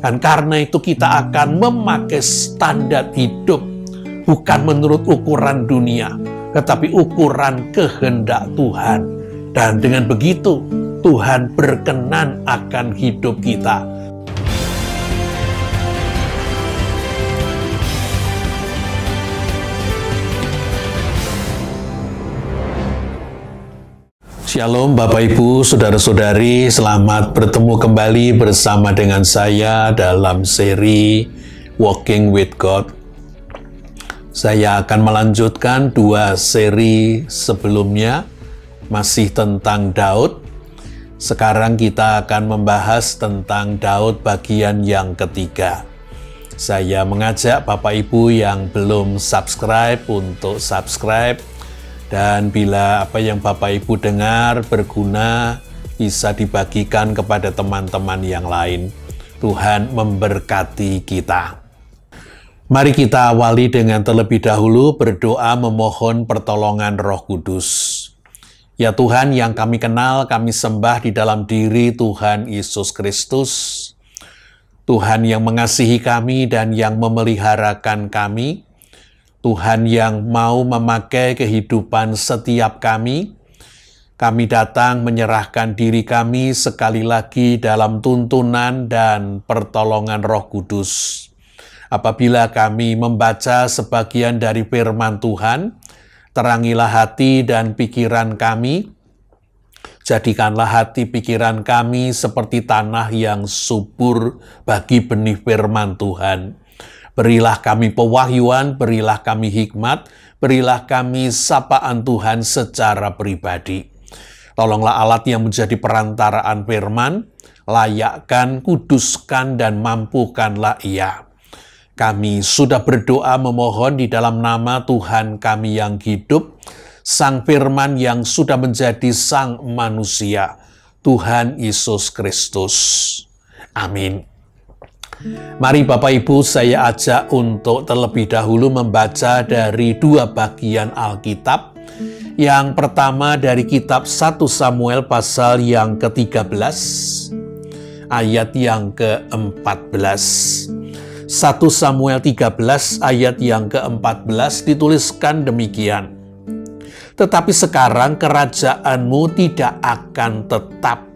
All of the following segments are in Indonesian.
Dan karena itu kita akan memakai standar hidup bukan menurut ukuran dunia, tetapi ukuran kehendak Tuhan. Dan dengan begitu, Tuhan berkenan akan hidup kita. Shalom Bapak Ibu, Saudara-saudari, selamat bertemu kembali bersama dengan saya dalam seri Walking with God. Saya akan melanjutkan 2 seri sebelumnya, masih tentang Daud. Sekarang kita akan membahas tentang Daud bagian yang ketiga. Saya mengajak Bapak Ibu yang belum subscribe untuk subscribe. Dan bila apa yang Bapak Ibu dengar berguna, bisa dibagikan kepada teman-teman yang lain. Tuhan memberkati kita. Mari kita awali dengan terlebih dahulu berdoa memohon pertolongan Roh Kudus. Ya Tuhan yang kami kenal, kami sembah di dalam diri Tuhan Yesus Kristus. Tuhan yang mengasihi kami dan yang memeliharakan kami. Tuhan yang mau memakai kehidupan setiap kami. Kami datang menyerahkan diri kami sekali lagi dalam tuntunan dan pertolongan Roh Kudus. Apabila kami membaca sebagian dari firman Tuhan, terangilah hati dan pikiran kami. Jadikanlah hati pikiran kami seperti tanah yang subur bagi benih firman Tuhan. Berilah kami pewahyuan, berilah kami hikmat, berilah kami sapaan Tuhan secara pribadi. Tolonglah alat yang menjadi perantaraan firman, layakkan, kuduskan, dan mampukanlah ia. Kami sudah berdoa memohon di dalam nama Tuhan kami yang hidup, Sang Firman yang sudah menjadi Sang Manusia, Tuhan Yesus Kristus. Amin. Mari Bapak Ibu saya ajak untuk terlebih dahulu membaca dari 2 bagian Alkitab. Yang pertama dari kitab 1 Samuel pasal yang ke-13, ayat yang ke-14. 1 Samuel 13 ayat yang ke-14 dituliskan demikian. Tetapi sekarang kerajaanmu tidak akan tetap.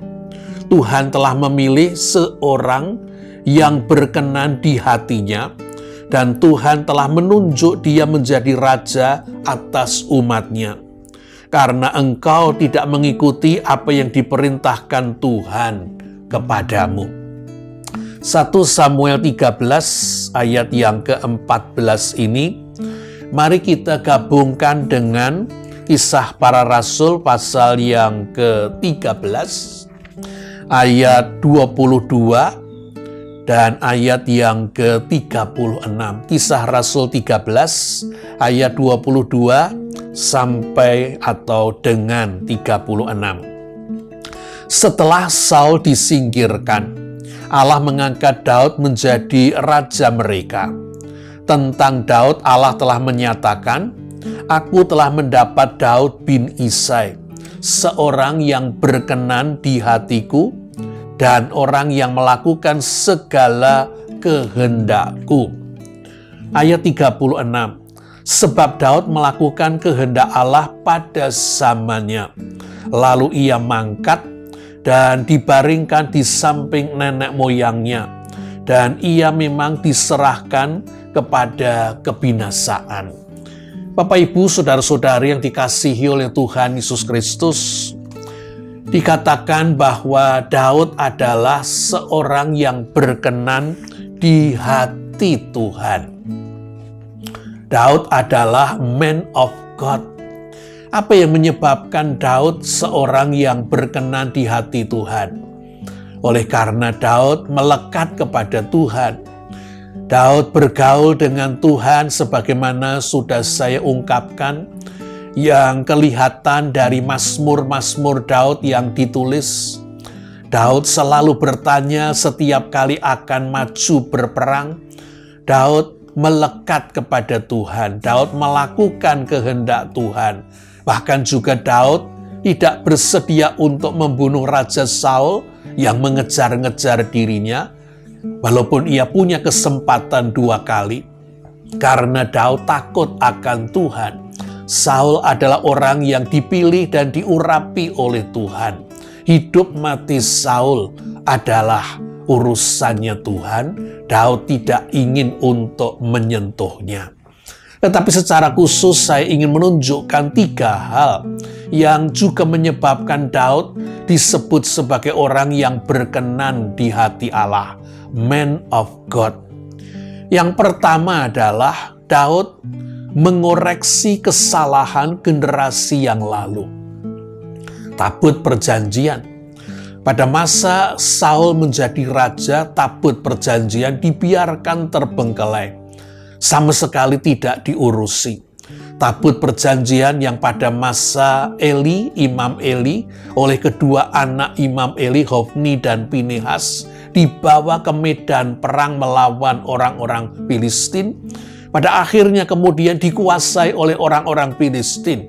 Tuhan telah memilih seorang yang berkenan di hatinya, dan Tuhan telah menunjuk dia menjadi raja atas umatnya. Karena engkau tidak mengikuti apa yang diperintahkan Tuhan kepadamu. 1 Samuel 13 ayat yang ke-14 ini, mari kita gabungkan dengan Kisah Para Rasul pasal yang ke-13, ayat 22, dan ayat yang ke-36. Kisah Rasul 13 ayat 22 sampai atau dengan 36. Setelah Saul disingkirkan, Allah mengangkat Daud menjadi raja mereka. Tentang Daud Allah telah menyatakan, "Aku telah mendapat Daud bin Isai, seorang yang berkenan di hatiku, dan orang yang melakukan segala kehendakku." Ayat 36. Sebab Daud melakukan kehendak Allah pada zamannya. Lalu ia mangkat dan dibaringkan di samping nenek moyangnya. Dan ia memang diserahkan kepada kebinasaan. Bapak Ibu, Saudara-saudari yang dikasihi oleh Tuhan Yesus Kristus, dikatakan bahwa Daud adalah seorang yang berkenan di hati Tuhan. Daud adalah man of God. Apa yang menyebabkan Daud seorang yang berkenan di hati Tuhan? Oleh karena Daud melekat kepada Tuhan. Daud bergaul dengan Tuhan sebagaimana sudah saya ungkapkan, yang kelihatan dari Mazmur-Mazmur Daud yang ditulis. Daud selalu bertanya setiap kali akan maju berperang. Daud melekat kepada Tuhan. Daud melakukan kehendak Tuhan. Bahkan juga Daud tidak bersedia untuk membunuh Raja Saul yang mengejar-ngejar dirinya. Walaupun ia punya kesempatan 2 kali, karena Daud takut akan Tuhan. Saul adalah orang yang dipilih dan diurapi oleh Tuhan. Hidup mati Saul adalah urusannya Tuhan. Daud tidak ingin untuk menyentuhnya. Tetapi secara khusus saya ingin menunjukkan 3 hal yang juga menyebabkan Daud disebut sebagai orang yang berkenan di hati Allah, man of God. Yang pertama adalah Daud mengoreksi kesalahan generasi yang lalu. Tabut perjanjian. Pada masa Saul menjadi raja, tabut perjanjian dibiarkan terbengkelai. Sama sekali tidak diurusi. Tabut perjanjian yang pada masa Eli, Imam Eli, oleh kedua anak Imam Eli, Hofni dan Pinehas, dibawa ke medan perang melawan orang-orang Filistin. Pada akhirnya kemudian dikuasai oleh orang-orang Filistin.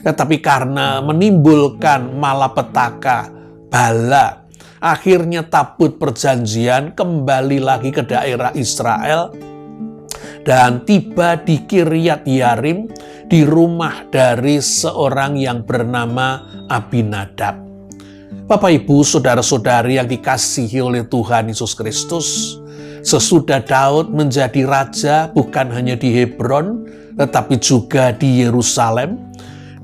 Tetapi karena menimbulkan malapetaka, bala, akhirnya tabut perjanjian kembali lagi ke daerah Israel dan tiba di Kiryat Yarim, di rumah dari seorang yang bernama Abinadab. Bapak, Ibu, saudara-saudari yang dikasihi oleh Tuhan Yesus Kristus, sesudah Daud menjadi raja bukan hanya di Hebron, tetapi juga di Yerusalem,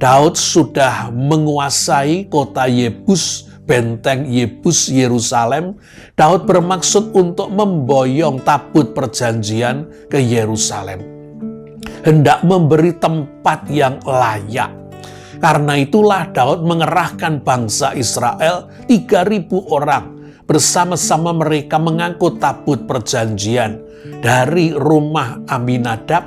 Daud sudah menguasai kota Yebus, benteng Yebus Yerusalem. Daud bermaksud untuk memboyong tabut perjanjian ke Yerusalem, hendak memberi tempat yang layak. Karena itulah Daud mengerahkan bangsa Israel 3.000 orang. Bersama-sama mereka mengangkut tabut perjanjian dari rumah Abinadab,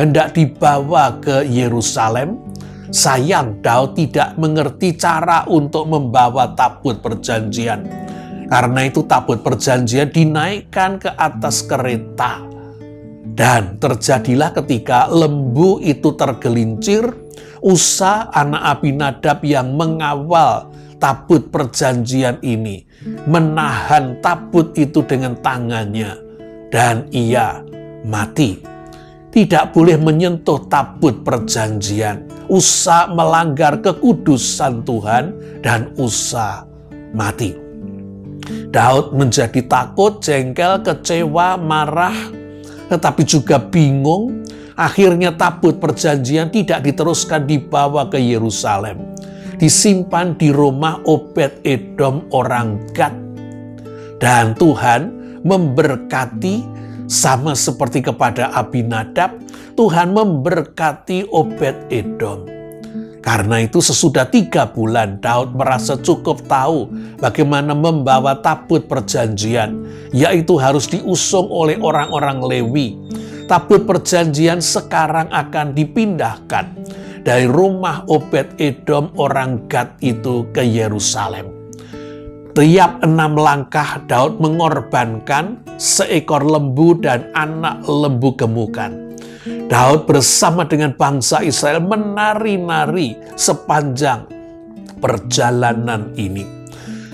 hendak dibawa ke Yerusalem. Sayang, Daud tidak mengerti cara untuk membawa tabut perjanjian. Karena itu tabut perjanjian dinaikkan ke atas kereta. Dan terjadilah ketika lembu itu tergelincir, Usa anak Abinadab yang mengawal tabut perjanjian ini menahan tabut itu dengan tangannya dan ia mati. Tidak boleh menyentuh tabut perjanjian. Usa melanggar kekudusan Tuhan dan Usa mati. Daud menjadi takut, jengkel, kecewa, marah, tetapi juga bingung. Akhirnya tabut perjanjian tidak diteruskan dibawa ke Yerusalem. Disimpan di rumah Obed-Edom orang Gad. Dan Tuhan memberkati. Sama seperti kepada Abinadab, Tuhan memberkati Obed-Edom. Karena itu sesudah 3 bulan, Daud merasa cukup tahu bagaimana membawa tabut perjanjian, yaitu harus diusung oleh orang-orang Lewi. Tabut perjanjian sekarang akan dipindahkan dari rumah Obed-Edom orang Gad itu ke Yerusalem. Tiap 6 langkah Daud mengorbankan seekor lembu dan anak lembu gemukan. Daud bersama dengan bangsa Israel menari-nari sepanjang perjalanan ini.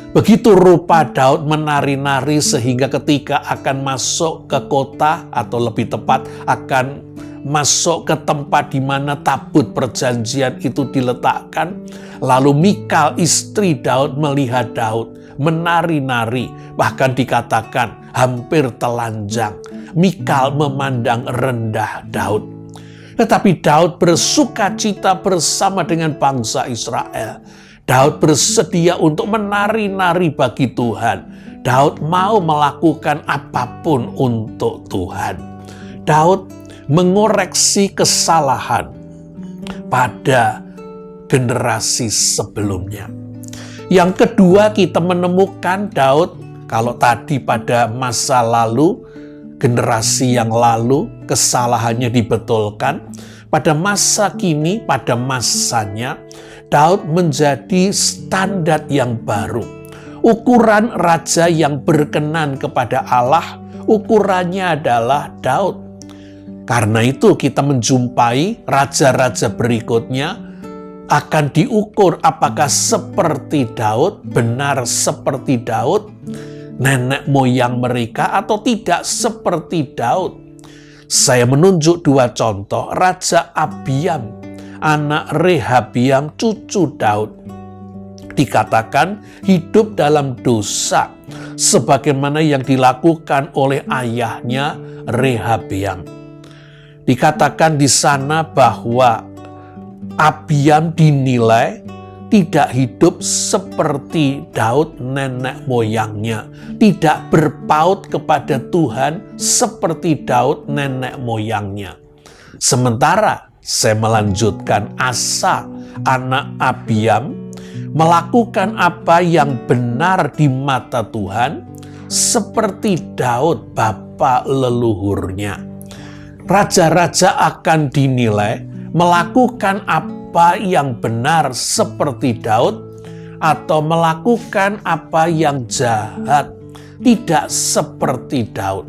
Begitu rupa Daud menari-nari sehingga ketika akan masuk ke kota, atau lebih tepat akan masuk ke tempat di mana tabut perjanjian itu diletakkan, lalu Mikal istri Daud melihat Daud menari-nari, bahkan dikatakan hampir telanjang. Mikal memandang rendah Daud. Tetapi Daud bersuka cita bersama dengan bangsa Israel. Daud bersedia untuk menari-nari bagi Tuhan. Daud mau melakukan apapun untuk Tuhan. Daud mengoreksi kesalahan pada generasi sebelumnya. Yang kedua, kita menemukan Daud, kalau tadi pada masa lalu, generasi yang lalu, kesalahannya dibetulkan. Pada masa kini, pada masanya, Daud menjadi standar yang baru. Ukuran raja yang berkenan kepada Allah, ukurannya adalah Daud. Karena itu kita menjumpai raja-raja berikutnya akan diukur apakah seperti Daud, benar seperti Daud. nenek moyang mereka atau tidak seperti Daud. Saya menunjuk dua contoh, Raja Abiam, anak Rehabiam, cucu Daud. Dikatakan hidup dalam dosa, sebagaimana yang dilakukan oleh ayahnya Rehabiam. Dikatakan di sana bahwa Abiam dinilai tidak hidup seperti Daud nenek moyangnya, tidak berpaut kepada Tuhan seperti Daud nenek moyangnya. Sementara saya melanjutkan, Asa anak Abiam melakukan apa yang benar di mata Tuhan seperti Daud bapa leluhurnya. Raja-raja akan dinilai melakukan apa yang benar seperti Daud atau melakukan apa yang jahat tidak seperti Daud.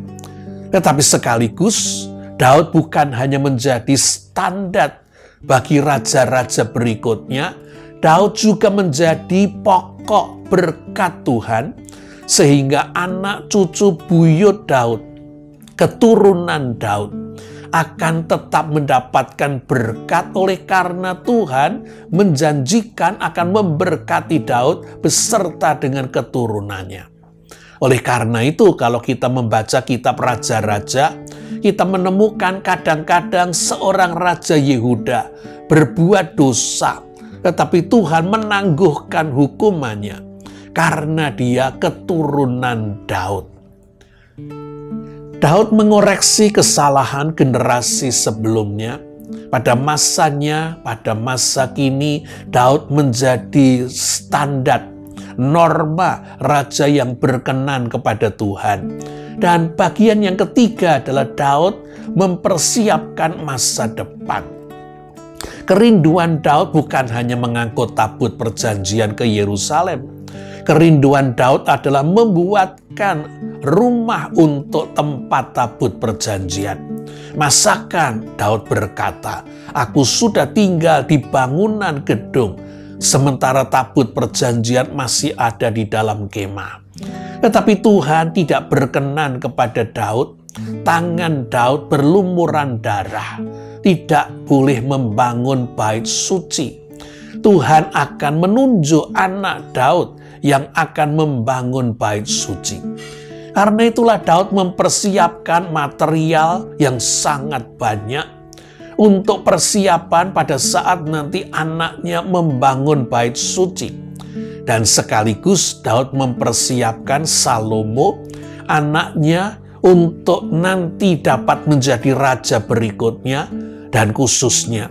Tetapi sekaligus Daud bukan hanya menjadi standar bagi raja-raja berikutnya, Daud juga menjadi pokok berkat Tuhan sehingga anak cucu buyut Daud, keturunan Daud akan tetap mendapatkan berkat oleh karena Tuhan menjanjikan akan memberkati Daud beserta dengan keturunannya. Oleh karena itu, kalau kita membaca kitab Raja-Raja, kita menemukan kadang-kadang seorang Raja Yehuda berbuat dosa, tetapi Tuhan menangguhkan hukumannya karena dia keturunan Daud. Daud mengoreksi kesalahan generasi sebelumnya. Pada masanya, pada masa kini, Daud menjadi standar, norma raja yang berkenan kepada Tuhan. Dan bagian yang ketiga adalah Daud mempersiapkan masa depan. Kerinduan Daud bukan hanya mengangkut tabut perjanjian ke Yerusalem. Kerinduan Daud adalah membuatkan rumah untuk tempat tabut perjanjian. Masakan Daud berkata, "Aku sudah tinggal di bangunan gedung, sementara tabut perjanjian masih ada di dalam kemah." Tetapi Tuhan tidak berkenan kepada Daud. Tangan Daud berlumuran darah, tidak boleh membangun bait suci. Tuhan akan menunjuk anak Daud yang akan membangun bait suci. Karena itulah Daud mempersiapkan material yang sangat banyak untuk persiapan pada saat nanti anaknya membangun bait suci. Dan sekaligus Daud mempersiapkan Salomo, anaknya, untuk nanti dapat menjadi raja berikutnya dan khususnya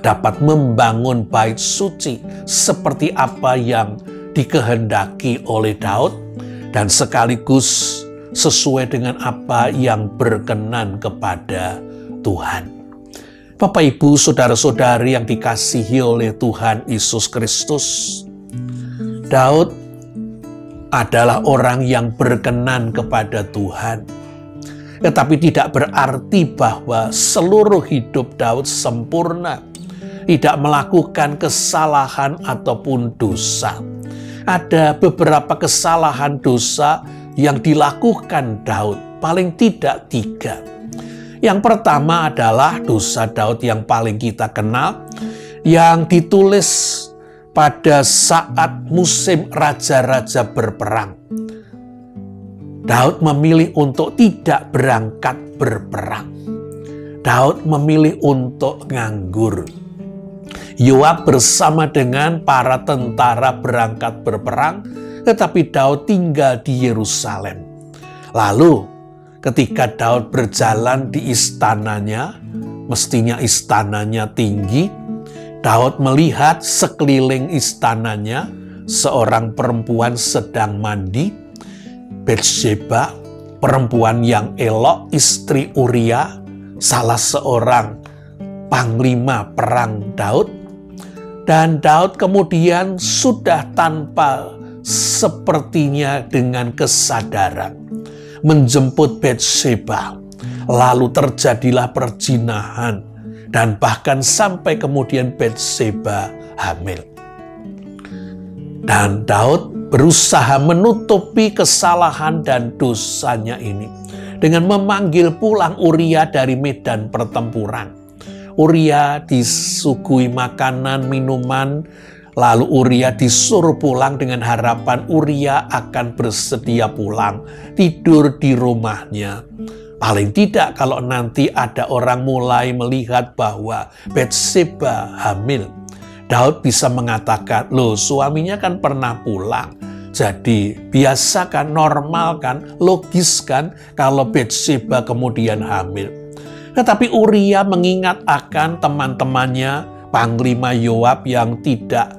dapat membangun bait suci seperti apa yang dikehendaki oleh Daud dan sekaligus sesuai dengan apa yang berkenan kepada Tuhan. Bapak, Ibu, saudara-saudari yang dikasihi oleh Tuhan Yesus Kristus, Daud adalah orang yang berkenan kepada Tuhan. Tetapi tidak berarti bahwa seluruh hidup Daud sempurna, tidak melakukan kesalahan ataupun dosa. Ada beberapa kesalahan dosa yang dilakukan Daud, paling tidak 3. Yang pertama adalah dosa Daud yang paling kita kenal, yang ditulis pada saat musim raja-raja berperang. Daud memilih untuk tidak berangkat berperang. Daud memilih untuk nganggur. Yoab bersama dengan para tentara berangkat berperang, tetapi Daud tinggal di Yerusalem. Lalu, ketika Daud berjalan di istananya, mestinya istananya tinggi, Daud melihat sekeliling istananya seorang perempuan sedang mandi, Batsheba, perempuan yang elok, istri Uria, salah seorang panglima perang Daud. Dan Daud kemudian sudah tanpa sepertinya dengan kesadaran menjemput Batsheba. Lalu terjadilah perzinahan dan bahkan sampai kemudian Batsheba hamil. Dan Daud berusaha menutupi kesalahan dan dosanya ini dengan memanggil pulang Uria dari medan pertempuran. Uria disuguhi makanan, minuman, lalu Uria disuruh pulang dengan harapan Uria akan bersedia pulang, tidur di rumahnya. Paling tidak kalau nanti ada orang mulai melihat bahwa Batseba hamil, Daud bisa mengatakan, loh suaminya kan pernah pulang. Jadi biasa kan, normal kan, logis kan kalau Batseba kemudian hamil. Tetapi Uria mengingat akan teman-temannya, Panglima Yoab yang tidak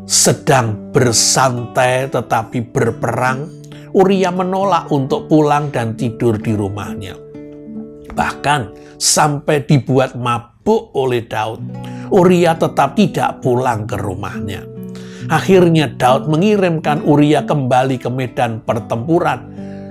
sedang bersantai tetapi berperang. Uria menolak untuk pulang dan tidur di rumahnya. Bahkan sampai dibuat mabuk oleh Daud, Uria tetap tidak pulang ke rumahnya. Akhirnya Daud mengirimkan Uria kembali ke medan pertempuran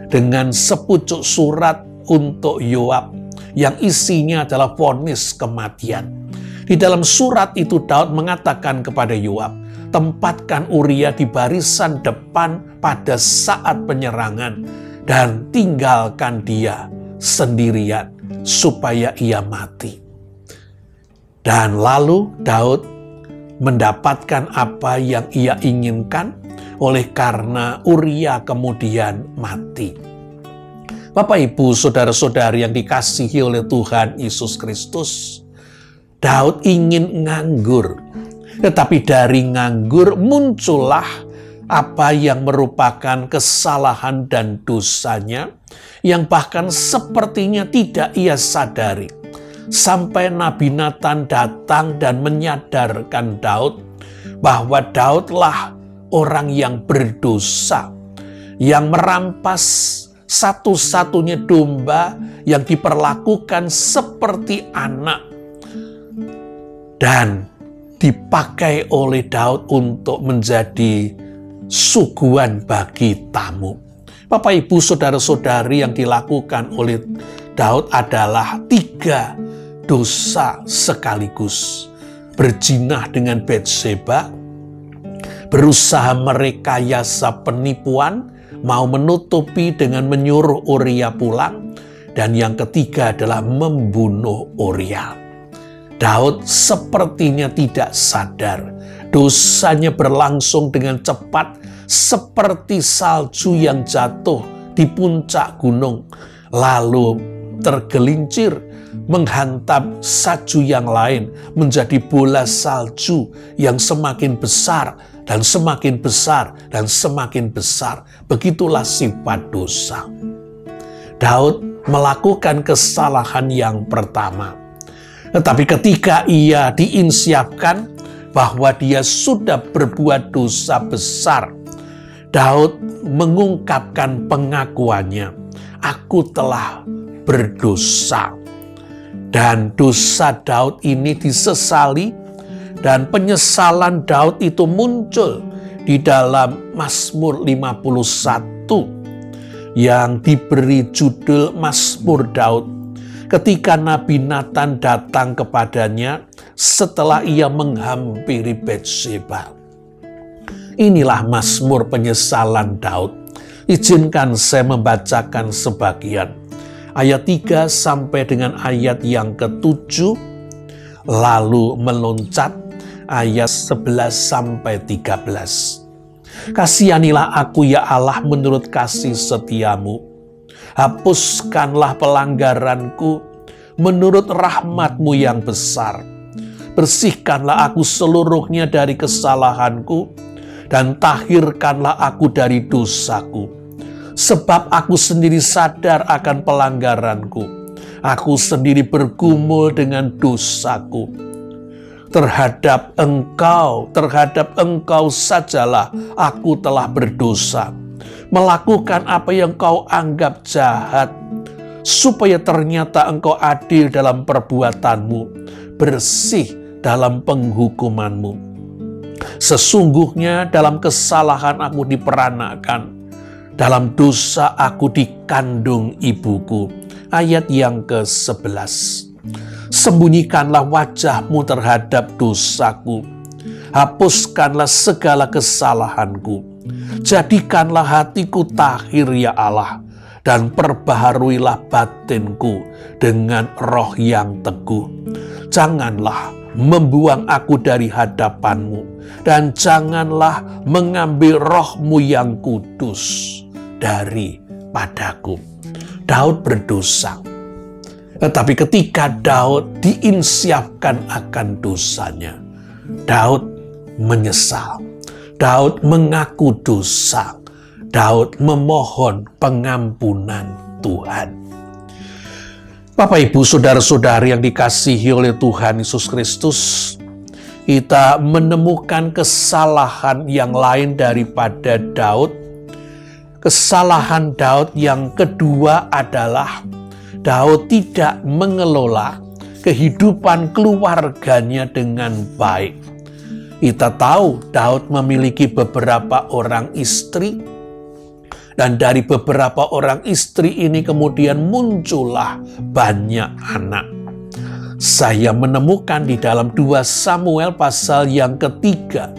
dengan sepucuk surat untuk Yoab yang isinya adalah vonis kematian. Di dalam surat itu Daud mengatakan kepada Yoab, tempatkan Uria di barisan depan pada saat penyerangan dan tinggalkan dia sendirian supaya ia mati. Dan lalu Daud mendapatkan apa yang ia inginkan oleh karena Uria kemudian mati. Bapak, Ibu, saudara-saudari yang dikasihi oleh Tuhan Yesus Kristus, Daud ingin nganggur. Tetapi dari nganggur muncullah apa yang merupakan kesalahan dan dosanya yang bahkan sepertinya tidak ia sadari. Sampai Nabi Nathan datang dan menyadarkan Daud bahwa Daudlah orang yang berdosa, yang merampas satu-satunya domba yang diperlakukan seperti anak dan dipakai oleh Daud untuk menjadi suguhan bagi tamu. Bapak, Ibu, saudara-saudari, yang dilakukan oleh Daud adalah 3 dosa sekaligus. Berzina dengan Batseba, berusaha merekayasa penipuan, mau menutupi dengan menyuruh Uria pulang, dan yang ketiga adalah membunuh Uria. Daud sepertinya tidak sadar. Dosanya berlangsung dengan cepat seperti salju yang jatuh di puncak gunung, lalu tergelincir menghantam salju yang lain menjadi bola salju yang semakin besar dan semakin besar dan semakin besar. Begitulah sifat dosa. Daud melakukan kesalahan yang pertama. Tetapi ketika ia diinsyafkan bahwa dia sudah berbuat dosa besar, Daud mengungkapkan pengakuannya, aku telah berdosa. Dan dosa Daud ini disesali, dan penyesalan Daud itu muncul di dalam Mazmur 51 yang diberi judul Mazmur Daud. Ketika Nabi Nathan datang kepadanya setelah ia menghampiri Batseba. Inilah Mazmur penyesalan Daud. Izinkan saya membacakan sebagian. Ayat 3 sampai dengan ayat yang ke-7, lalu meloncat ayat 11 sampai 13. Kasihanilah aku ya Allah menurut kasih setiamu. Hapuskanlah pelanggaranku menurut rahmat-Mu yang besar. Bersihkanlah aku seluruhnya dari kesalahanku, dan tahirkanlah aku dari dosaku. Sebab aku sendiri sadar akan pelanggaranku. Aku sendiri bergumul dengan dosaku. Terhadap engkau sajalah aku telah berdosa. Melakukan apa yang kau anggap jahat, supaya ternyata engkau adil dalam perbuatanmu, bersih dalam penghukumanmu. Sesungguhnya dalam kesalahan aku diperanakan, dalam dosa aku dikandung ibuku. Ayat yang ke-11. Sembunyikanlah wajahmu terhadap dosaku, Hapuskanlah segala kesalahanku. Jadikanlah hatiku tahir ya Allah, dan perbaharuilah batinku dengan roh yang teguh. Janganlah membuang aku dari hadapan-Mu, dan janganlah mengambil roh-Mu yang kudus daripadaku. Daud berdosa. Tetapi ketika Daud diinsyafkan akan dosanya, Daud menyesal. Daud mengaku dosa. Daud memohon pengampunan Tuhan. Bapak, Ibu, saudara-saudari yang dikasihi oleh Tuhan Yesus Kristus, kita menemukan kesalahan yang lain daripada Daud. Kesalahan Daud yang kedua adalah Daud tidak mengelola kehidupan keluarganya dengan baik. Kita tahu Daud memiliki beberapa orang istri, dan dari beberapa orang istri ini kemudian muncullah banyak anak. Saya menemukan di dalam 2 Samuel pasal yang ketiga,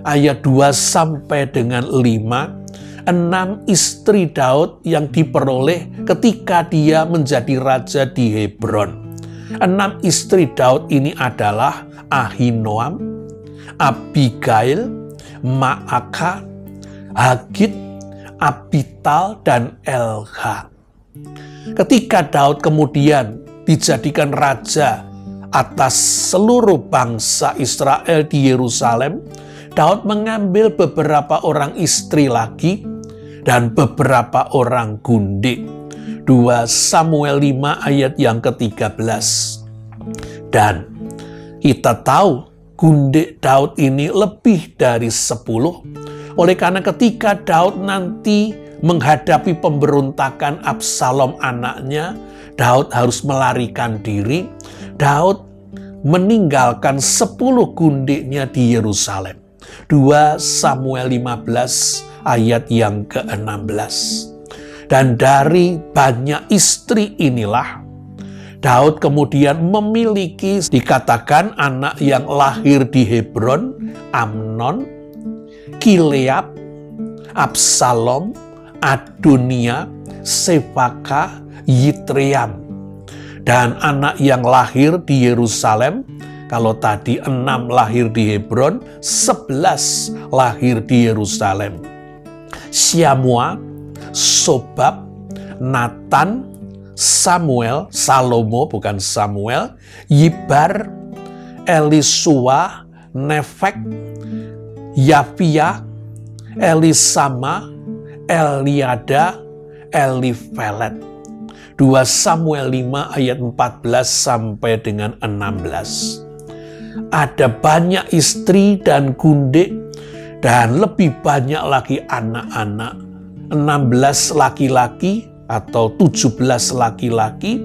ayat 2 sampai dengan 5, 6 istri Daud yang diperoleh ketika dia menjadi raja di Hebron. 6 istri Daud ini adalah Ahinoam, Abigail, Maaka, Hagit, Abital, dan Elha. Ketika Daud kemudian dijadikan raja atas seluruh bangsa Israel di Yerusalem, Daud mengambil beberapa orang istri lagi dan beberapa orang gundik. 2 Samuel 5 ayat yang ke-13. Dan kita tahu gundik Daud ini lebih dari 10. Oleh karena ketika Daud nanti menghadapi pemberontakan Absalom anaknya, Daud harus melarikan diri. Daud meninggalkan 10 gundiknya di Yerusalem. 2 Samuel 15 ayat yang ke-16. Dan dari banyak istri inilah Daud kemudian memiliki, dikatakan, anak yang lahir di Hebron: Amnon, Kileab, Absalom, Adonia, Sefaka, Yitream. Dan anak yang lahir di Yerusalem, kalau tadi 6 lahir di Hebron, 11 lahir di Yerusalem: Syamua, Sobab, Natan, Samuel, Salomo bukan Samuel, Yibar, Elisua, Nefek, Yafia, Elisama, Eliada, Elifelet. 2 Samuel 5 ayat 14 sampai dengan 16. Ada banyak istri dan gundik, dan lebih banyak lagi anak-anak. 16 laki-laki atau 17 laki-laki,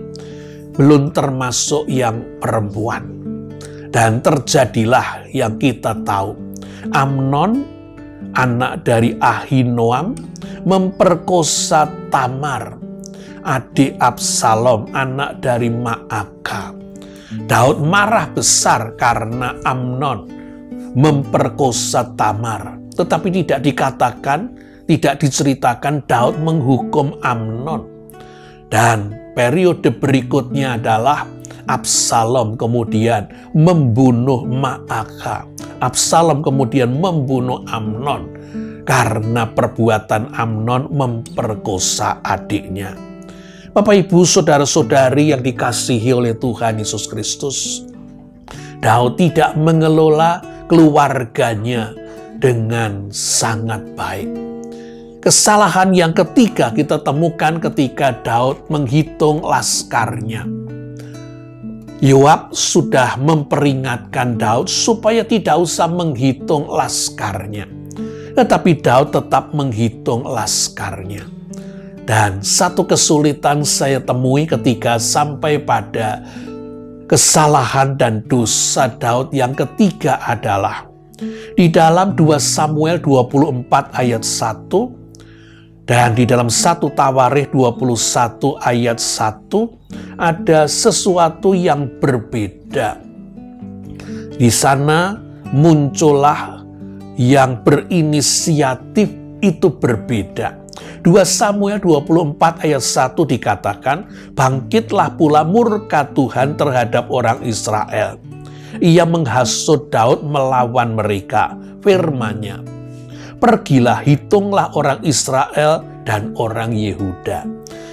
belum termasuk yang perempuan. Dan terjadilah yang kita tahu. Amnon, anak dari Ahinoam, memperkosa Tamar, adik Absalom, anak dari Maaka. Daud marah besar karena Amnon memperkosa Tamar. Tetapi tidak dikatakan, tidak diceritakan Daud menghukum Amnon. Dan periode berikutnya adalah Absalom kemudian membunuh Maaka. Absalom kemudian membunuh Amnon karena perbuatan Amnon memperkosa adiknya. Bapak, Ibu, saudara-saudari yang dikasihi oleh Tuhan Yesus Kristus, Daud tidak mengelola keluarganya dengan sangat baik. Kesalahan yang ketiga kita temukan ketika Daud menghitung laskarnya. Yoab sudah memperingatkan Daud supaya tidak usah menghitung laskarnya. Tetapi Daud tetap menghitung laskarnya. Dan satu kesulitan saya temui ketika sampai pada kesalahan dan dosa Daud yang ketiga adalah di dalam 2 Samuel 24 ayat 1 dan di dalam 1 Tawarikh 21 ayat 1 ada sesuatu yang berbeda. Di sana muncullah yang berinisiatif itu berbeda. 2 Samuel 24 ayat 1 dikatakan, bangkitlah pula murka Tuhan terhadap orang Israel. Ia menghasut Daud melawan mereka. Firman-Nya, pergilah, hitunglah orang Israel dan orang Yehuda.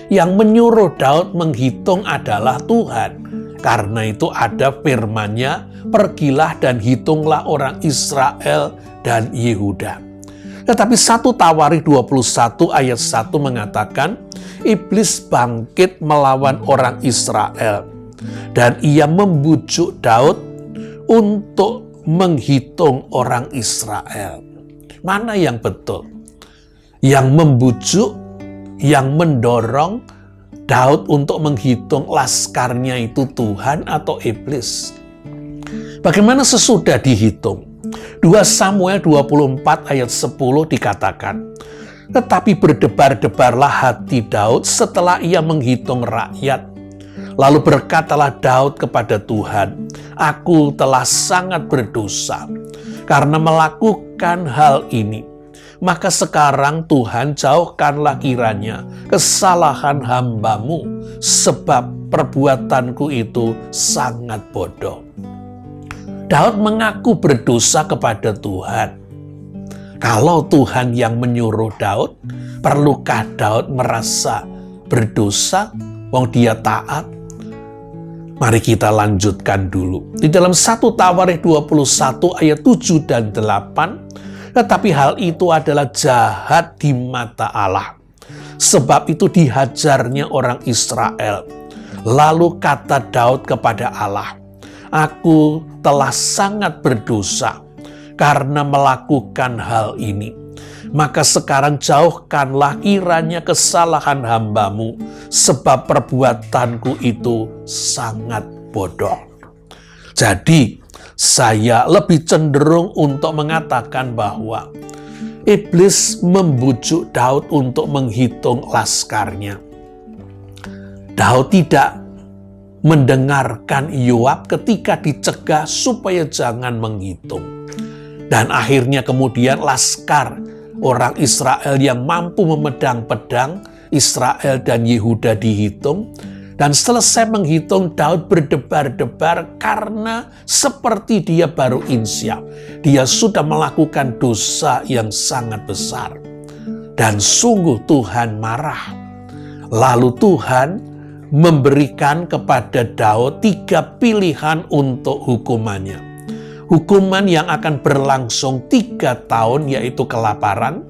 Yang menyuruh Daud menghitung adalah Tuhan. Karena itu ada firman-Nya, pergilah dan hitunglah orang Israel dan Yehuda. Tetapi 1 Tawarikh 21 ayat 1 mengatakan, iblis bangkit melawan orang Israel. Dan ia membujuk Daud untuk menghitung orang Israel. Mana yang betul? Yang membujuk, yang mendorong Daud untuk menghitung laskarnya itu Tuhan atau iblis? Bagaimana sesudah dihitung? 2 Samuel 24 ayat 10 dikatakan, tetapi berdebar-debarlah hati Daud setelah ia menghitung rakyat. Lalu berkatalah Daud kepada Tuhan, aku telah sangat berdosa karena melakukan hal ini. Maka sekarang Tuhan, jauhkanlah kiranya kesalahan hamba-Mu, sebab perbuatanku itu sangat bodoh. Daud mengaku berdosa kepada Tuhan. Kalau Tuhan yang menyuruh Daud, perlukah Daud merasa berdosa? Wong dia taat. Mari kita lanjutkan dulu. Di dalam 1 Tawarikh 21 ayat 7 dan 8, tetapi hal itu adalah jahat di mata Allah. Sebab itu dihajarnya orang Israel. Lalu kata Daud kepada Allah, aku telah sangat berdosa karena melakukan hal ini. Maka sekarang jauhkanlah kiranya kesalahan hamba-Mu, sebab perbuatanku itu sangat bodoh. Jadi, saya lebih cenderung untuk mengatakan bahwa iblis membujuk Daud untuk menghitung laskarnya. Daud tidak mendengarkan Yoab ketika dicegah supaya jangan menghitung. Dan akhirnya kemudian laskar orang Israel yang mampu memedang pedang, Israel dan Yehuda dihitung. Dan selesai menghitung, Daud berdebar-debar karena seperti dia baru insyaf. Dia sudah melakukan dosa yang sangat besar. Dan sungguh Tuhan marah. Lalu Tuhan memberikan kepada Daud 3 pilihan untuk hukumannya. Hukuman yang akan berlangsung 3 tahun yaitu kelaparan,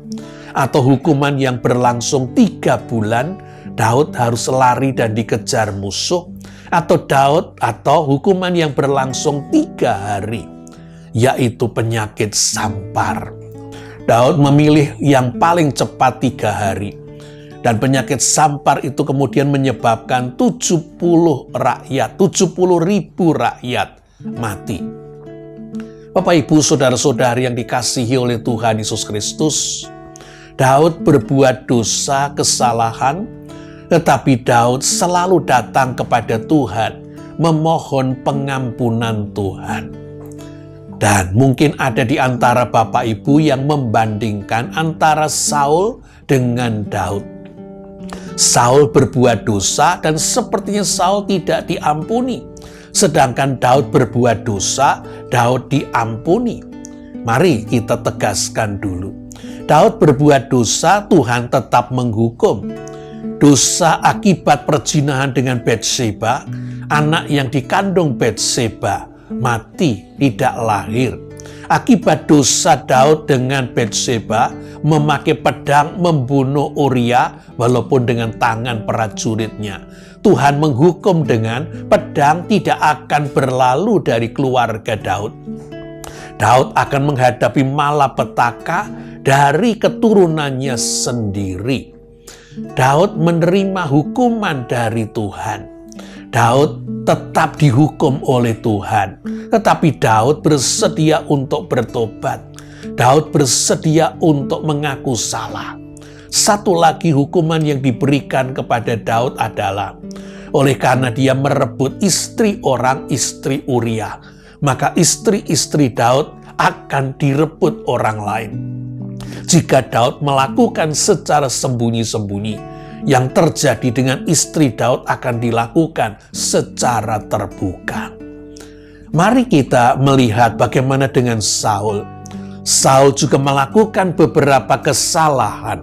atau hukuman yang berlangsung 3 bulan, Daud harus lari dan dikejar musuh, atau hukuman yang berlangsung 3 hari, yaitu penyakit sampar. Daud memilih yang paling cepat 3 hari. Dan penyakit sampar itu kemudian menyebabkan 70 ribu rakyat mati. Bapak, Ibu, saudara-saudari yang dikasihi oleh Tuhan Yesus Kristus, Daud berbuat dosa, kesalahan, tetapi Daud selalu datang kepada Tuhan, memohon pengampunan Tuhan. Dan mungkin ada di antara Bapak Ibu yang membandingkan antara Saul dengan Daud. Saul berbuat dosa dan sepertinya Saul tidak diampuni. Sedangkan Daud berbuat dosa, Daud diampuni. Mari kita tegaskan dulu. Daud berbuat dosa, Tuhan tetap menghukum. Dosa akibat perzinahan dengan Batseba, anak yang dikandung Batseba mati, tidak lahir. Akibat dosa Daud dengan Batseba, memakai pedang membunuh Uria walaupun dengan tangan prajuritnya. Tuhan menghukum dengan pedang tidak akan berlalu dari keluarga Daud. Daud akan menghadapi malapetaka dari keturunannya sendiri. Daud menerima hukuman dari Tuhan. Daud tetap dihukum oleh Tuhan. Tetapi Daud bersedia untuk bertobat. Daud bersedia untuk mengaku salah. Satu lagi hukuman yang diberikan kepada Daud adalah oleh karena dia merebut istri Uria, maka istri-istri Daud akan direbut orang lain. Jika Daud melakukan secara sembunyi-sembunyi, yang terjadi dengan istri Daud akan dilakukan secara terbuka. Mari kita melihat bagaimana dengan Saul. Saul juga melakukan beberapa kesalahan.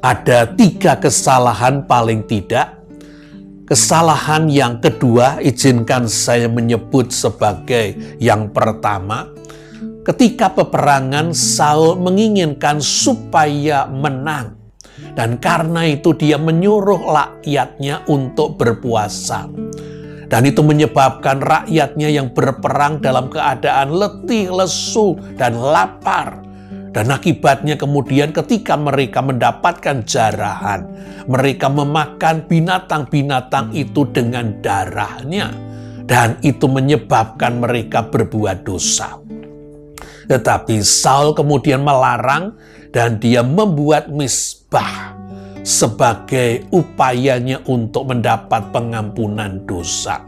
Ada 3 kesalahan paling tidak. Kesalahan yang kedua, izinkan saya menyebut sebagai yang pertama. Ketika peperangan, Saul menginginkan supaya menang. Dan karena itu dia menyuruh rakyatnya untuk berpuasa. Dan itu menyebabkan rakyatnya yang berperang dalam keadaan letih, lesu, dan lapar. Dan akibatnya kemudian ketika mereka mendapatkan jarahan, mereka memakan binatang-binatang itu dengan darahnya. Dan itu menyebabkan mereka berbuat dosa. Tetapi Saul kemudian melarang dan dia membuat mezbah sebagai upayanya untuk mendapat pengampunan dosa.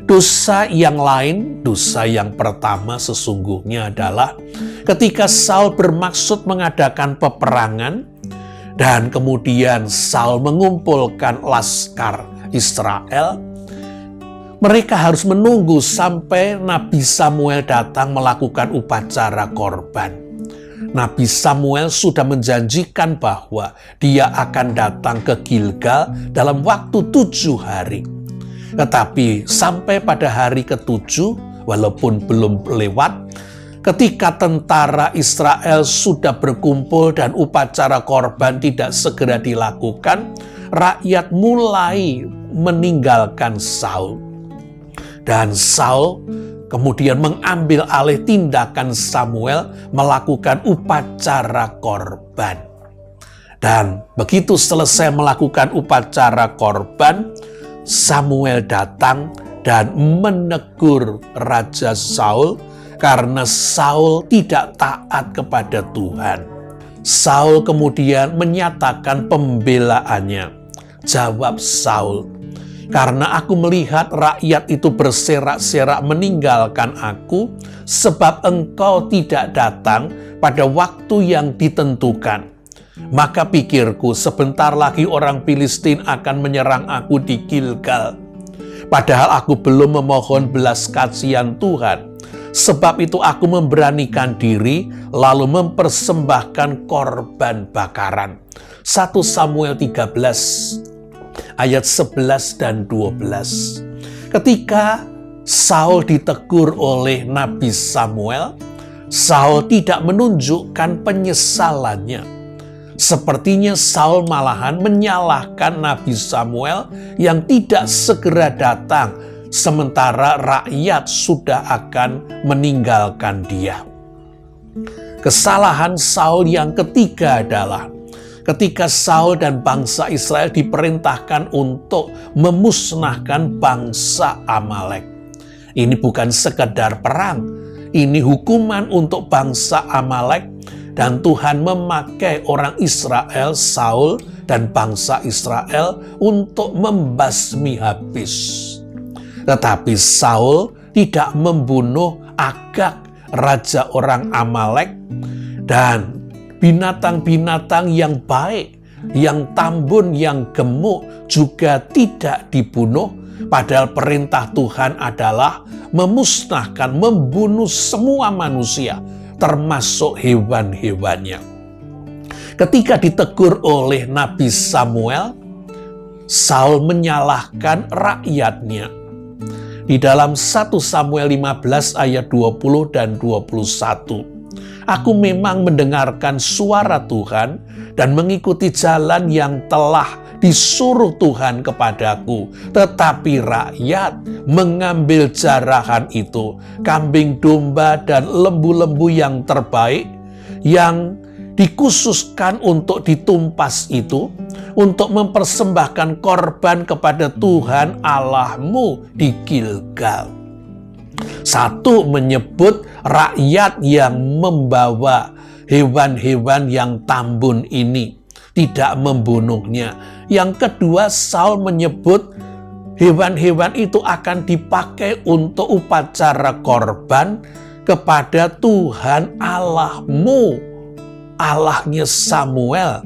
Dosa yang lain, dosa yang pertama sesungguhnya adalah ketika Saul bermaksud mengadakan peperangan dan kemudian Saul mengumpulkan laskar Israel, mereka harus menunggu sampai Nabi Samuel datang melakukan upacara korban. Nabi Samuel sudah menjanjikan bahwa dia akan datang ke Gilgal dalam waktu 7 hari. Tetapi sampai pada hari ke-7, walaupun belum lewat, ketika tentara Israel sudah berkumpul dan upacara korban tidak segera dilakukan, rakyat mulai meninggalkan Saul. Dan Saul kemudian mengambil alih tindakan Samuel melakukan upacara korban. Dan begitu selesai melakukan upacara korban, Samuel datang dan menegur Raja Saul karena Saul tidak taat kepada Tuhan. Saul kemudian menyatakan pembelaannya. Jawab Saul, "Karena aku melihat rakyat itu berserak-serak meninggalkan aku, sebab engkau tidak datang pada waktu yang ditentukan. Maka pikirku, sebentar lagi orang Filistin akan menyerang aku di Gilgal. Padahal aku belum memohon belas kasihan Tuhan. Sebab itu aku memberanikan diri, lalu mempersembahkan korban bakaran." 1 Samuel 13 ayat 11 dan 12. Ketika Saul ditegur oleh Nabi Samuel, Saul tidak menunjukkan penyesalannya. Sepertinya Saul malahan menyalahkan Nabi Samuel yang tidak segera datang, sementara rakyat sudah akan meninggalkan dia. Kesalahan Saul yang ketiga adalah ketika Saul dan bangsa Israel diperintahkan untuk memusnahkan bangsa Amalek. Ini bukan sekedar perang, ini hukuman untuk bangsa Amalek, dan Tuhan memakai orang Israel, Saul dan bangsa Israel untuk membasmi habis. Tetapi Saul tidak membunuh Agag, raja orang Amalek, dan binatang-binatang yang baik, yang tambun, yang gemuk juga tidak dibunuh. Padahal perintah Tuhan adalah memusnahkan, membunuh semua manusia, termasuk hewan-hewannya. Ketika ditegur oleh Nabi Samuel, Saul menyalahkan rakyatnya. Di dalam 1 Samuel 15 ayat 20 dan 21. "Aku memang mendengarkan suara Tuhan dan mengikuti jalan yang telah disuruh Tuhan kepadaku. Tetapi rakyat mengambil jarahan itu, kambing domba dan lembu-lembu yang terbaik, yang dikhususkan untuk ditumpas itu, untuk mempersembahkan korban kepada Tuhan Allahmu di Gilgal." 1 menyebut rakyat yang membawa hewan-hewan yang tambun ini, tidak membunuhnya. Yang kedua, Saul menyebut hewan-hewan itu akan dipakai untuk upacara korban kepada Tuhan Allahmu. Allahnya Samuel,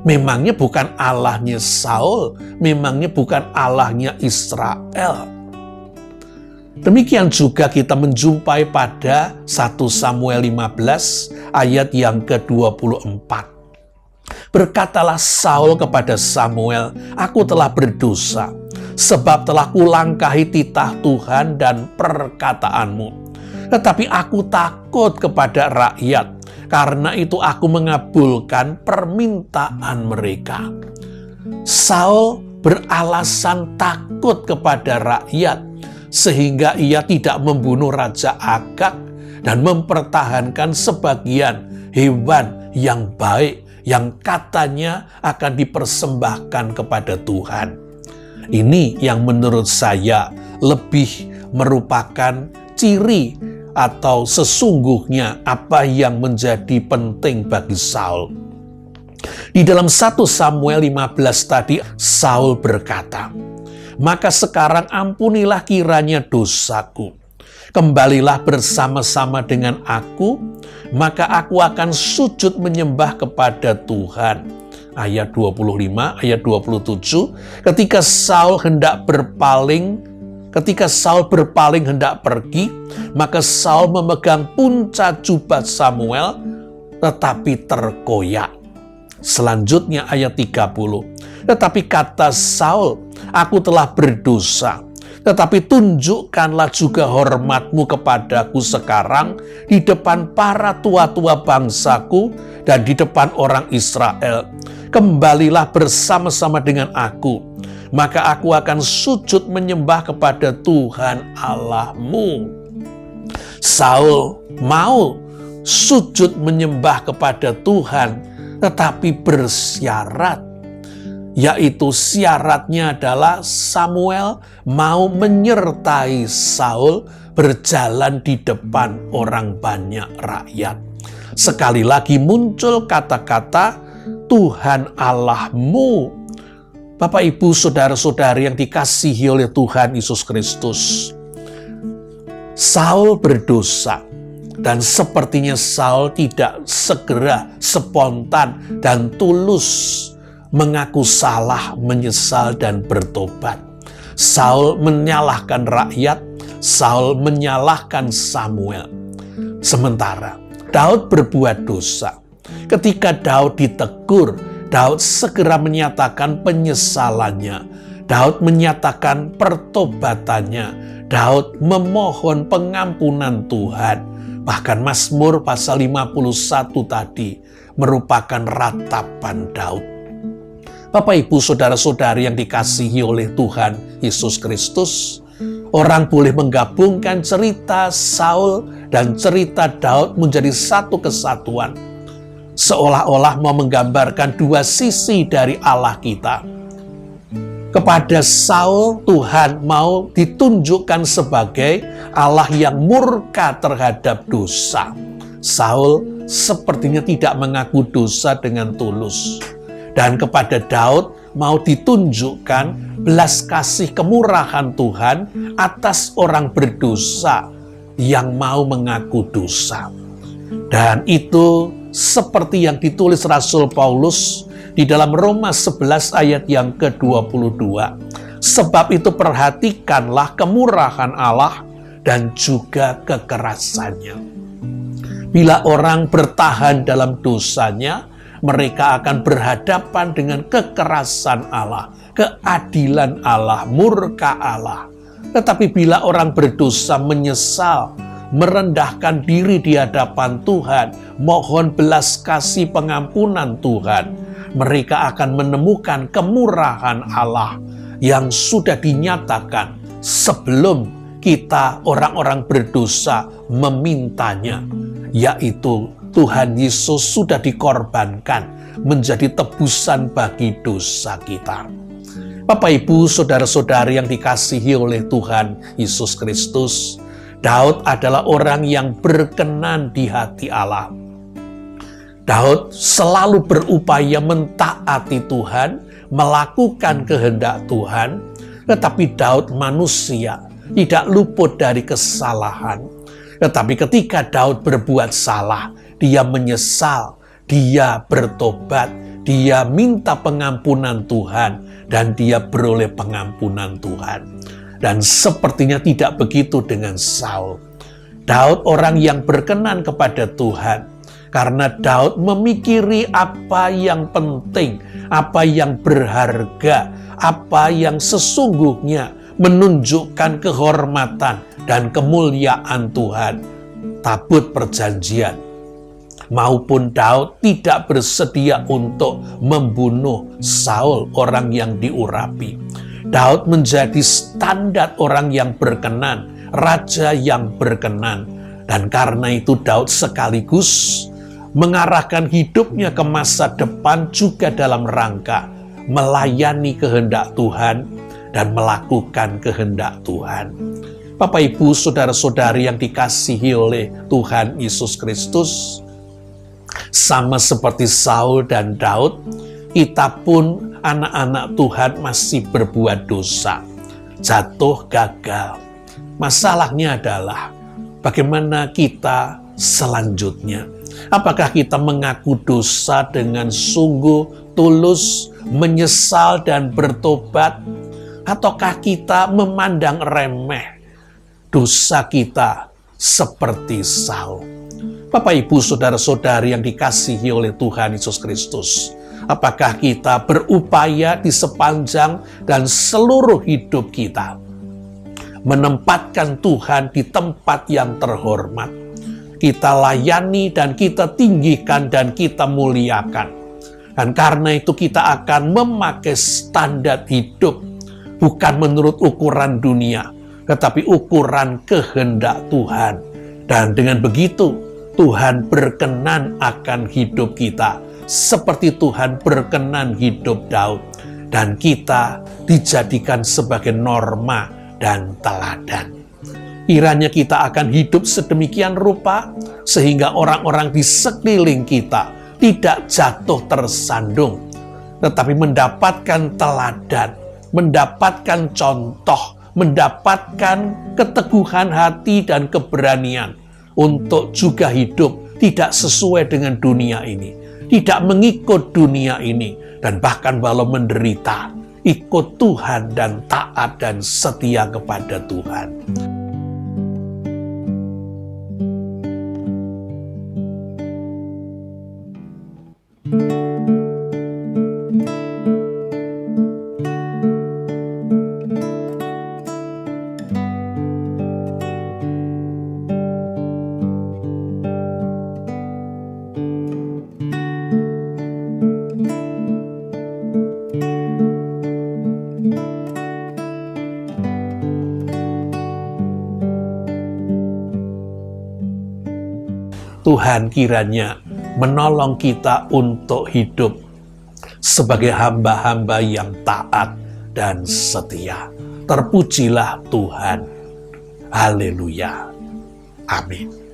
memangnya bukan Allahnya Saul, memangnya bukan Allahnya Israel. Demikian juga kita menjumpai pada 1 Samuel 15 ayat yang ke-24. Berkatalah Saul kepada Samuel, "Aku telah berdosa, sebab telah kulangkahi titah Tuhan dan perkataanmu. Tetapi aku takut kepada rakyat, karena itu aku mengabulkan permintaan mereka." Saul beralasan takut kepada rakyat, sehingga ia tidak membunuh Raja Agag dan mempertahankan sebagian hewan yang baik yang katanya akan dipersembahkan kepada Tuhan. Ini yang menurut saya lebih merupakan ciri atau sesungguhnya apa yang menjadi penting bagi Saul. Di dalam 1 Samuel 15 tadi, Saul berkata, "Maka sekarang ampunilah kiranya dosaku. Kembalilah bersama-sama dengan aku, maka aku akan sujud menyembah kepada Tuhan." Ayat 25, ayat 27, ketika Saul berpaling hendak pergi, maka Saul memegang punca jubah Samuel, tetapi terkoyak. Selanjutnya ayat 30, tetapi kata Saul, "Aku telah berdosa, tetapi tunjukkanlah juga hormatmu kepadaku sekarang di depan para tua-tua bangsaku dan di depan orang Israel. Kembalilah bersama-sama dengan aku, maka aku akan sujud menyembah kepada Tuhan Allahmu." Saul mau sujud menyembah kepada Tuhan, tetapi bersyarat, yaitu syaratnya adalah Samuel mau menyertai Saul berjalan di depan orang banyak rakyat. Sekali lagi muncul kata-kata Tuhan Allahmu. Bapak, Ibu, saudara-saudari yang dikasihi oleh Tuhan Yesus Kristus, Saul berdosa. Dan sepertinya Saul tidak segera, spontan, dan tulus mengaku salah, menyesal, dan bertobat. Saul menyalahkan rakyat, Saul menyalahkan Samuel. Sementara Daud berbuat dosa. Ketika Daud ditegur, Daud segera menyatakan penyesalannya. Daud menyatakan pertobatannya. Daud memohon pengampunan Tuhan. Bahkan Mazmur pasal 51 tadi merupakan ratapan Daud. Bapak, Ibu, saudara-saudari yang dikasihi oleh Tuhan Yesus Kristus, orang boleh menggabungkan cerita Saul dan cerita Daud menjadi satu kesatuan. Seolah-olah mau menggambarkan dua sisi dari Allah kita. Kepada Saul, Tuhan mau ditunjukkan sebagai Allah yang murka terhadap dosa. Saul sepertinya tidak mengaku dosa dengan tulus. Dan kepada Daud mau ditunjukkan belas kasih kemurahan Tuhan atas orang berdosa yang mau mengaku dosa. Dan itu seperti yang ditulis Rasul Paulus di dalam Roma 11 ayat yang ke-22. Sebab itu perhatikanlah kemurahan Allah dan juga kekerasannya. Bila orang bertahan dalam dosanya, mereka akan berhadapan dengan kekerasan Allah, keadilan Allah, murka Allah. Tetapi bila orang berdosa menyesal, merendahkan diri di hadapan Tuhan, mohon belas kasih pengampunan Tuhan, mereka akan menemukan kemurahan Allah yang sudah dinyatakan sebelum kita orang-orang berdosa memintanya, yaitu Tuhan Yesus sudah dikorbankan menjadi tebusan bagi dosa kita. Bapak, Ibu, saudara-saudari yang dikasihi oleh Tuhan Yesus Kristus, Daud adalah orang yang berkenan di hati Allah. Daud selalu berupaya mentaati Tuhan, melakukan kehendak Tuhan, tetapi Daud manusia, tidak luput dari kesalahan. Tetapi ketika Daud berbuat salah, dia menyesal, dia bertobat, dia minta pengampunan Tuhan, dan dia beroleh pengampunan Tuhan. Dan sepertinya tidak begitu dengan Saul. Daud orang yang berkenan kepada Tuhan, karena Daud memikiri apa yang penting, apa yang berharga, apa yang sesungguhnya menunjukkan kehormatan dan kemuliaan Tuhan. Tabut perjanjian. Maupun Daud tidak bersedia untuk membunuh Saul, orang yang diurapi. Daud menjadi standar orang yang berkenan, raja yang berkenan. Dan karena itu Daud sekaligus mengarahkan hidupnya ke masa depan juga dalam rangka melayani kehendak Tuhan dan melakukan kehendak Tuhan. Bapak, Ibu, saudara-saudari yang dikasihi oleh Tuhan Yesus Kristus, sama seperti Saul dan Daud, kita pun anak-anak Tuhan masih berbuat dosa, jatuh, gagal. Masalahnya adalah bagaimana kita selanjutnya. Apakah kita mengaku dosa dengan sungguh tulus, menyesal dan bertobat? Ataukah kita memandang remeh dosa kita seperti Saul? Bapak, Ibu, saudara-saudari yang dikasihi oleh Tuhan Yesus Kristus, apakah kita berupaya di sepanjang dan seluruh hidup kita menempatkan Tuhan di tempat yang terhormat? Kita layani dan kita tinggikan dan kita muliakan. Dan karena itu kita akan memakai standar hidup bukan menurut ukuran dunia, tetapi ukuran kehendak Tuhan. Dan dengan begitu, Tuhan berkenan akan hidup kita, seperti Tuhan berkenan hidup Daud. Dan kita dijadikan sebagai norma dan teladan. Kiranya kita akan hidup sedemikian rupa, sehingga orang-orang di sekeliling kita tidak jatuh tersandung, tetapi mendapatkan teladan, mendapatkan contoh, mendapatkan keteguhan hati dan keberanian untuk juga hidup tidak sesuai dengan dunia ini, tidak mengikut dunia ini, dan bahkan walau menderita, ikut Tuhan dan taat dan setia kepada Tuhan. Tuhan kiranya menolong kita untuk hidup sebagai hamba-hamba yang taat dan setia. Terpujilah Tuhan. Haleluya. Amin.